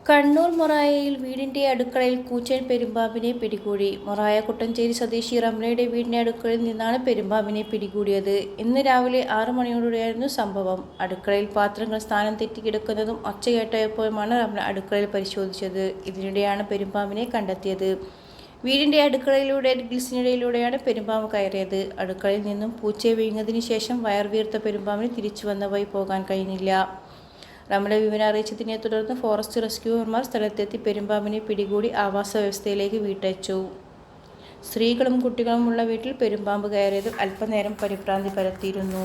കണ്ണൂർ മൊറായയിൽ വീടിന്റെ അടുക്കളയിൽ കൂറ്റൻ പെരുമ്പാമ്പിനെ പിടികൂടി. മൊറായ കുട്ടഞ്ചേരി സ്വദേശി റംലയുടെ വീടിന്റെ അടുക്കളയിൽ നിന്നാണ് പെരുമ്പാമ്പിനെ പിടികൂടിയത്. ഇന്ന് രാവിലെ 6 മണിയോടെയായിരുന്നു സംഭവം. അടുക്കളയിൽ പാത്രങ്ങൾ സ്ഥാനം തെറ്റി കിടക്കുന്നതും ഒച്ച കേട്ടപ്പോഴുമാണ് റംല അടുക്കളയിൽ പരിശോധിച്ചത്. ഇതിനിടെയാണ് പെരുമ്പാമ്പിനെ കണ്ടെത്തിയത്. വീടിന്റെ അടുക്കളയിലൂടെ ഗ്രിൽസിനിടയിലൂടെയാണ് പെരുമ്പാമ്പ് കയറിയത്. അടുക്കളയിൽ നിന്നും പൂച്ചയെ വിഴുങ്ങിയതിനു ശേഷം വയർ വീർത്ത പെരുമ്പാമ്പിന് തിരിച്ചു വന്ന വഴി പോകാൻ കഴിഞ്ഞില്ല. റംല വിവരം അറിയിച്ചതിനെ തുടർന്ന് ഫോറസ്റ്റ് റെസ്ക്യൂവർമാർ സ്ഥലത്തെത്തി പെരുമ്പാമ്പിനെ പിടികൂടി ആവാസ വ്യവസ്ഥയിലേക്ക് വിട്ടയച്ചു. സ്ത്രീകളും കുട്ടികളുമുള്ള വീട്ടിൽ പെരുമ്പാമ്പ് കയറിയത് അല്പനേരം പരിഭ്രാന്തി പരത്തിയിരുന്നു.